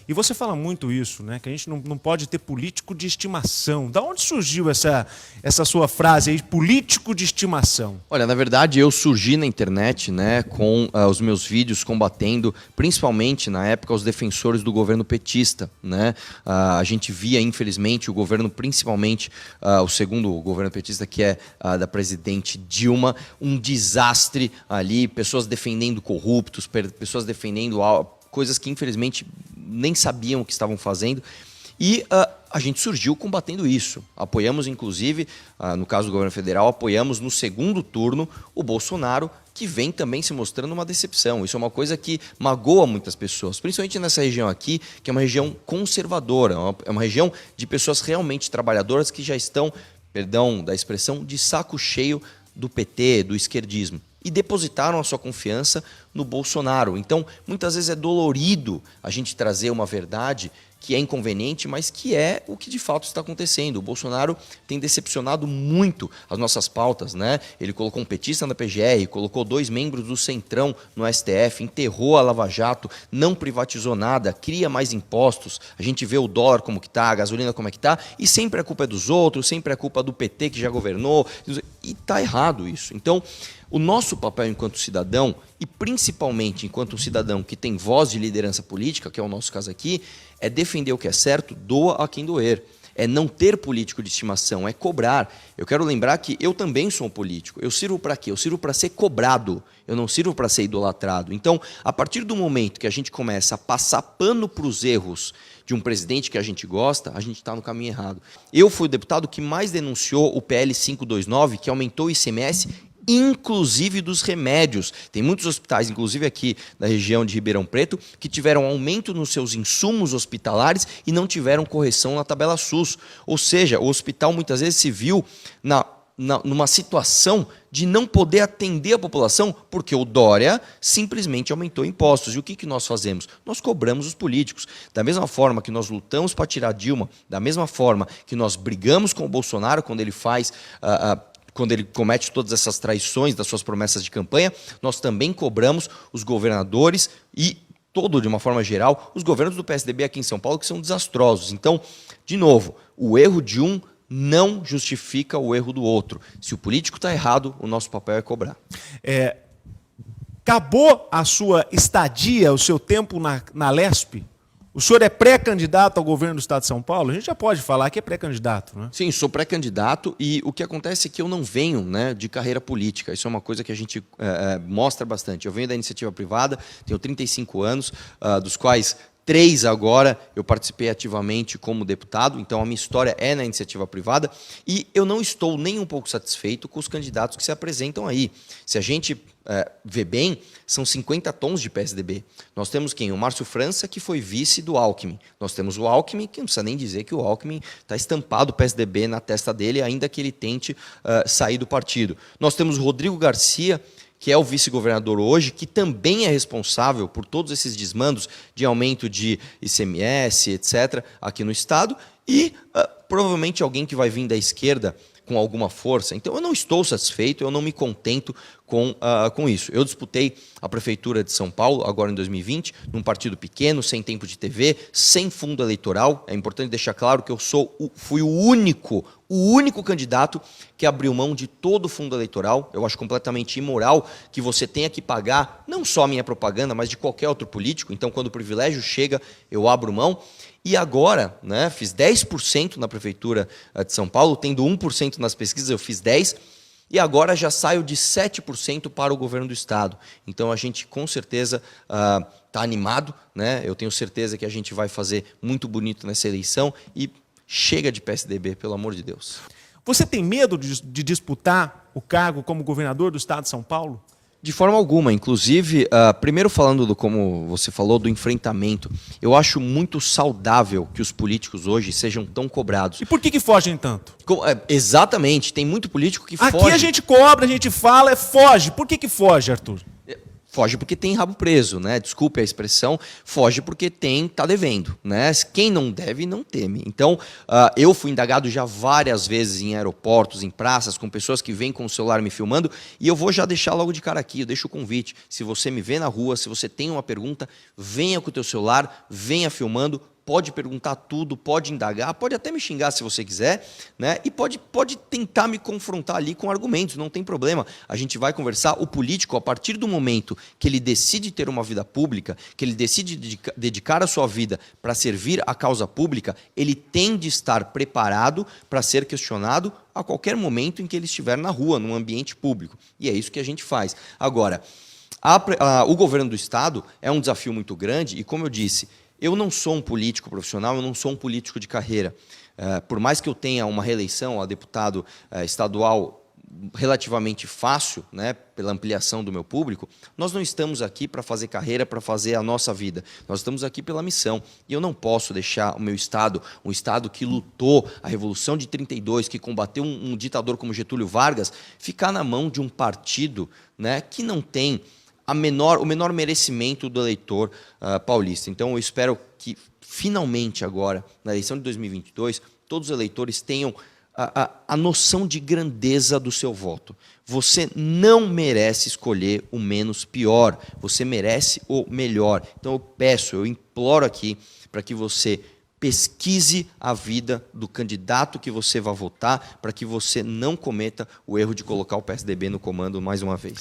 E você fala muito isso, né? Que a gente não pode ter político de estimação. Da onde surgiu essa sua frase aí, político de estimação? Olha, na verdade eu surgi na internet, né, com os meus vídeos combatendo, principalmente na época, os defensores do governo petista, né? A gente via, infelizmente, o governo, principalmente o segundo governo petista, que é da presidente Dilma, um desastre ali, pessoas defendendo corruptos, pessoas defendendo coisas que infelizmente nem sabiam o que estavam fazendo. E a gente surgiu combatendo isso. Apoiamos, inclusive, no caso do governo federal, apoiamos no segundo turno o Bolsonaro, que vem também se mostrando uma decepção. Isso é uma coisa que magoa muitas pessoas, principalmente nessa região aqui, que é uma região conservadora, é uma região de pessoas realmente trabalhadoras que já estão, perdão da expressão, de saco cheio do PT, do esquerdismo. E depositaram a sua confiança no Bolsonaro. Então, muitas vezes é dolorido a gente trazer uma verdade que é inconveniente, mas que é o que de fato está acontecendo. O Bolsonaro tem decepcionado muito as nossas pautas, né? Ele colocou um petista na PGR, colocou 2 membros do Centrão no STF, enterrou a Lava Jato, não privatizou nada, cria mais impostos. A gente vê o dólar como que está, a gasolina como é que está, e sempre a culpa é dos outros, sempre é culpa do PT que já governou, e está errado isso. Então, o nosso papel enquanto cidadão, e principalmente enquanto um cidadão que tem voz de liderança política, que é o nosso caso aqui, é defender o que é certo, doa a quem doer. É não ter político de estimação, é cobrar. Eu quero lembrar que eu também sou um político. Eu sirvo para quê? Eu sirvo para ser cobrado. Eu não sirvo para ser idolatrado. Então, a partir do momento que a gente começa a passar pano para os erros de um presidente que a gente gosta, a gente está no caminho errado. Eu fui o deputado que mais denunciou o PL 529, que aumentou o ICMS, inclusive dos remédios. Tem muitos hospitais, inclusive aqui na região de Ribeirão Preto, que tiveram aumento nos seus insumos hospitalares e não tiveram correção na tabela SUS. Ou seja, o hospital muitas vezes se viu numa situação de não poder atender a população porque o Dória simplesmente aumentou impostos. E o que nós fazemos? Nós cobramos os políticos. Da mesma forma que nós lutamos para tirar Dilma, da mesma forma que nós brigamos com o Bolsonaro quando ele faz... quando ele comete todas essas traições das suas promessas de campanha, nós também cobramos os governadores e, de uma forma geral, os governos do PSDB aqui em São Paulo, que são desastrosos. Então, de novo, o erro de um não justifica o erro do outro. Se o político está errado, o nosso papel é cobrar. Acabou a sua estadia, o seu tempo na Lesp? O senhor é pré-candidato ao governo do Estado de São Paulo? A gente já pode falar que é pré-candidato, né? Sim, sou pré-candidato e o que acontece é que eu não venho, né, de carreira política. Isso é uma coisa que a gente mostra bastante. Eu venho da iniciativa privada, tenho 35 anos, dos quais 3 agora eu participei ativamente como deputado, então a minha história é na iniciativa privada e eu não estou nem um pouco satisfeito com os candidatos que se apresentam aí. Se a gente vê bem, são 50 tons de PSDB. Nós temos quem? O Márcio França, que foi vice do Alckmin. Nós temos o Alckmin, que não precisa nem dizer que o Alckmin está estampado o PSDB na testa dele, ainda que ele tente sair do partido. Nós temos o Rodrigo Garcia, que é o vice-governador hoje, que também é responsável por todos esses desmandos de aumento de ICMS, etc., aqui no Estado, e provavelmente alguém que vai vir da esquerda com alguma força. Então, eu não estou satisfeito, eu não me contento com isso. Eu disputei a Prefeitura de São Paulo, agora em 2020, num partido pequeno, sem tempo de TV, sem fundo eleitoral. É importante deixar claro que eu fui o único candidato que abriu mão de todo o fundo eleitoral. Eu acho completamente imoral que você tenha que pagar, não só a minha propaganda, mas de qualquer outro político. Então, quando o privilégio chega, eu abro mão. E agora, né, fiz 10% na Prefeitura de São Paulo, tendo 1% nas pesquisas, eu fiz 10%, e agora já saio de 7% para o governo do Estado. Então a gente com certeza está animado, né? Eu tenho certeza que a gente vai fazer muito bonito nessa eleição e chega de PSDB, pelo amor de Deus. Você tem medo de disputar o cargo como governador do Estado de São Paulo? De forma alguma, inclusive, primeiro falando como você falou, do enfrentamento, eu acho muito saudável que os políticos hoje sejam tão cobrados. E por que fogem tanto? Exatamente, tem muito político que foge. Aqui a gente cobra, a gente fala, foge. Por que foge, Arthur? Foge porque tem rabo preso, né? Desculpe a expressão, foge porque tá devendo, né? Quem não deve, não teme. Então, eu fui indagado já várias vezes em aeroportos, em praças, com pessoas que vêm com o celular me filmando, e eu vou já deixar logo de cara aqui, eu deixo o convite. Se você me vê na rua, se você tem uma pergunta, venha com o teu celular, venha filmando, pode perguntar tudo, pode indagar, pode até me xingar se você quiser, né? E pode tentar me confrontar ali com argumentos, não tem problema. A gente vai conversar. O político, a partir do momento que ele decide ter uma vida pública, que ele decide dedicar a sua vida para servir a causa pública, ele tem de estar preparado para ser questionado a qualquer momento em que ele estiver na rua, num ambiente público. E é isso que a gente faz. Agora, o governo do Estado é um desafio muito grande e, como eu disse, eu não sou um político profissional, eu não sou um político de carreira. Por mais que eu tenha uma reeleição a deputado estadual relativamente fácil, né, pela ampliação do meu público, nós não estamos aqui para fazer carreira, para fazer a nossa vida. Nós estamos aqui pela missão. E eu não posso deixar o meu Estado, um Estado que lutou a Revolução de 32, que combateu um ditador como Getúlio Vargas, ficar na mão de um partido, né, que não tem o menor merecimento do eleitor paulista. Então, eu espero que, finalmente, agora, na eleição de 2022, todos os eleitores tenham a noção de grandeza do seu voto. Você não merece escolher o menos pior, você merece o melhor. Então, eu imploro aqui para que você pesquise a vida do candidato que você vai votar, para que você não cometa o erro de colocar o PSDB no comando mais uma vez.